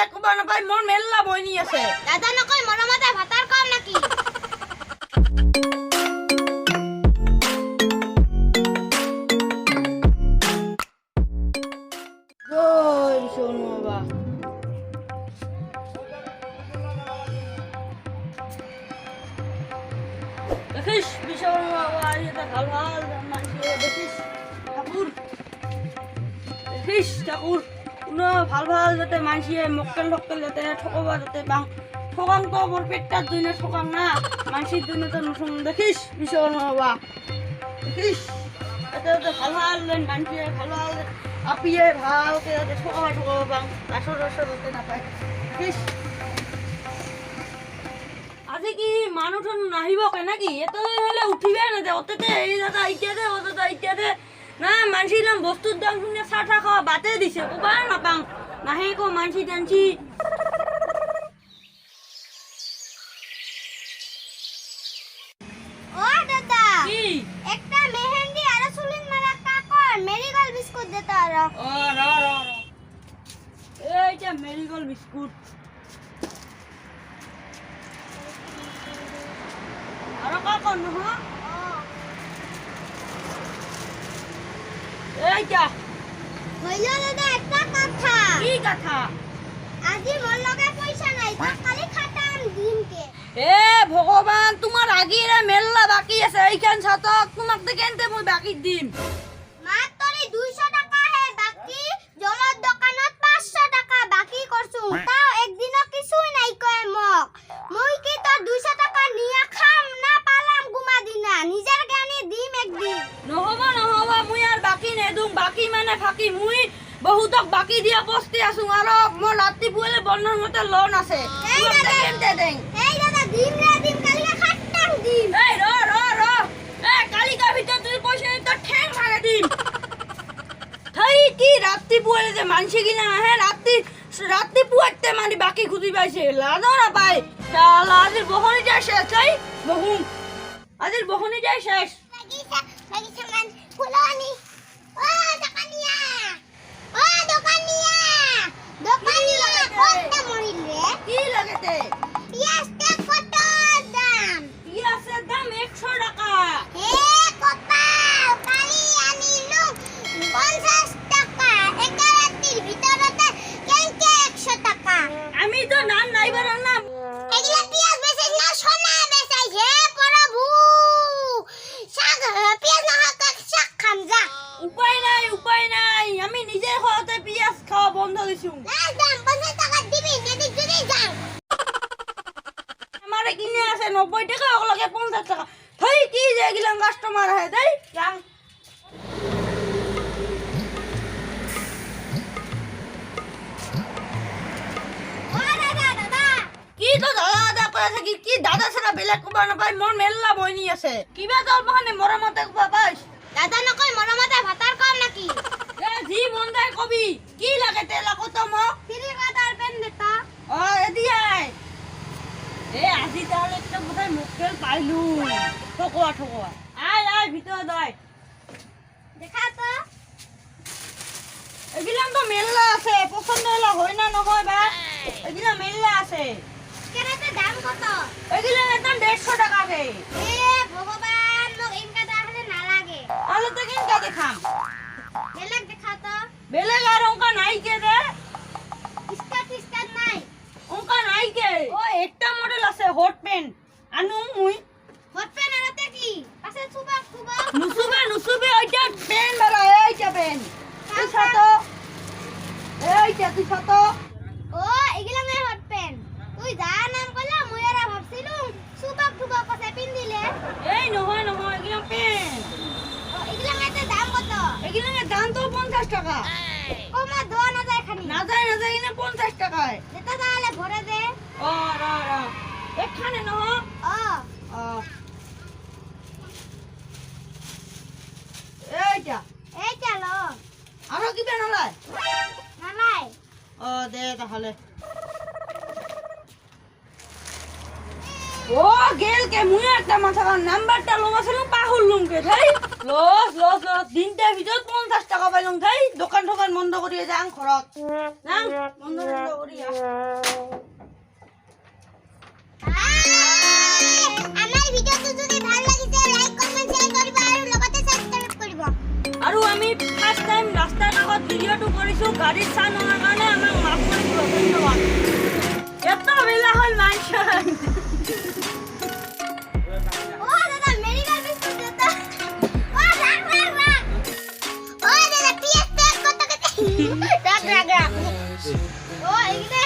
বেলেগ কব নাপাই মোৰ মেল্লা বইনি আছে দাদা নকয় মৰমতে ভাতাৰ কম নাকি গৈ শোনো বাবা দেখিস বিশাল বাবা এটা ভাল ভাল মানছি দেখিস ঠাকুর দেখিস ঠাকুর কোনো ভাল ভাল যাতে মানছিয়ে মক্কেল টক্কেল যাতে ঠকবা যাতে বাং ঠকাং তো মোর পেটটার জন্য ঠকাং না মানসির জন্য তো নতুন দেখিস বিশাল বাবা দেখিস এটা যাতে ভাল ভাল মানছিয়ে ভাল ভাল আপিয়ে ভালকে যাতে ঠকাবা বাং আসর আসর যাতে নাপায় দেখিস আজি কি মানুহ নাহিব কেনেকি এত হলে উঠিবে না যে অততে এই দাদা ইতিয়া দে অতটা ইতিয়া দে না মানছিলাম বস্তুর দাম শুনে চাঠা খাওয়া বাতে দিছে কবা নাপাং নাহে কো মানছি টানছি ও দাদা কি একটা মেহেন্দি আর সুলিন মালা কাকর মেরিগোল বিস্কুট দিতে আর ও র র র এইটা মেরিগোল বিস্কুট আর কাকর নহ এইটা হইল দাদা একটা কথা কি কথা আজি মোর লগে পয়সা নাই তো খালি খাটাম দিনকে এ ভগবান তোমার আগিরে মেল্লা বাকি আছে এইখান ছাতক তোমাক দেখেনতে মই বাকি দিম মাত্র 200 টাকা হে বাকি জমার দোকানত 500 টাকা বাকি করছু তাও একদিনও কিছুই নাই কয় মক মুই কি তো 200 টাকা নিয়া খাম না পালাম গুমা দিনা নিজের জ্ঞানে দিম একদিন নহব নহব মুই আর বাকি নেদুম বাকি মানে ফাকি মুই বহুতক বাকি দিয়া বসতে আসু আর মোর রাত্রি পুলে বন্ধন মতে লোন আছে এই তোমাক দাদা। দেখেনতে দেন এই দাদা দিম রে দিম কালিকা খাট্টাম দিম এই র র র এ কালিকা ভিতর তুই পয়সা নিতে তো ঠ্যাং ভাঙে দিম থাই কি রাত্রি পুলে যে মানসি কিনা হে রাত্রি পুয়াতে মানে বাকি খুঁজি পাইছে লাজও না পাই শালা আজির বহনি যায় শেষ চাই বহুম আজির বহনি যায় শেষ লাগিছে মান ফুলনি ও দোকানিয়া কত মরিল রে কি লাগেতে পিয়াজটা কত দাম পিয়াসের দাম 100 টাকা হে কপাল কালি আনিলু 50 টাকা একারাতির ভিতরতে কেনকে 100 টাকা আমি তো নাম নাইবার না এগুলা পিয়াজ বেচাইছ না সোনা বেচাইছ হে প্রভু শাক পিয়াজ না হাত শাক খাম যা উপায় নাই আমি নিজে খাওয়াতে পিয়াস খাওয়া বন্ধ দিছু লাস্ট দাম 50 টাকা দিবি নেদিক যদি যাও আমারে কিনে আছে 90 টাকা ওগুলোকে 50 টাকা থাই কি যে গিলাম কাস্টমার হয় দেই যাং ও দাদা কি তো দাদা কই আছে কি দাদা ছাড়া বেলেগ কবা না পাই মোর মেল্লা বইনি আছে কিবা জল বহানে মরমতে কবা পাইস দাদা নকয় মরমতে ভাতার কম নাকি এ জি মন্দাই কবি কি লাগে তে লাগো তো মোক ফ্রি কাটার পেন দেতা ও এদিয়াই এ আজি তাহলে একটা বোধহয় মুখেল পাইলু ঠকোয়া আয় ভিতর দয় দেখা তো এগুলাম তো মেল্লা আছে পছন্দ হলে হয় না নহয় বা এগুলা মেল্লা আছে কেনাতে দাম কত এগুলা একদম 150 টাকা কে এ ভগবান মোক ইনকা তাহলে না লাগে আলো তো কিনকা দেখাম বেলেগ দেখা তো বেলেগ আর অঙ্কা নাই কে রে স্কার্ট নাই অঙ্কা নাই কে ও একটা মডেল আছে হট পেন আনু মুই হট পেন আনতে কি আছে সুবা নুসুবে ওইটা পেন বাবা এইটা পেন তুই সাত এইটা তুই সাত ও এগুলা মে হট পেন তুই যা নাম কইলা মই এরা ভাবছিলুম সুবা কসে পিন দিলে এই নহয় এগুলা পেন ও এগুলা মেতে দাম কত এগুলা দাম তো 50 টাকা কমা দোয়া না যায় খানি না যায় এখানে 50 টাকায় যেটা তাহলে ভরে দে ও র এখানে নহ ও এইটা এই চলো আরো কি পেন হলাই নালাই ও দে তাহলে ও গেল কে মুই একটা মাথা কারণ নাম্বারটা লবাছিলাম পাহরলুম কে ভাই লস লস লস দিনটার ভিতর 50 টাকা পাইলাম ভাই দোকান ঠোকান বন্ধ করিয়ে যাং খরচ যাং বন্ধ করিয়া আমার ভিডিওটো যদি ভাল লাগিছে লাইক কমেন্ট শেয়ার কৰিবা আৰু লগতে সাবস্ক্ৰাইব কৰিবা আৰু আমি ফার্স্ট টাইম রাস্তার আগত ভিডিওটো কৰিছো গাড়ীৰ চান হোৱাৰ কাৰণে আমাক মাফ কৰিব ধন্যবাদ এটা বেলা হল মাইছা ও দাদা মেরি গাল বিস্কুট দাদা ও রাখ রাখ রাখ ও দাদা পিএস কত কত রাখ রাখ রাখ ও এইটা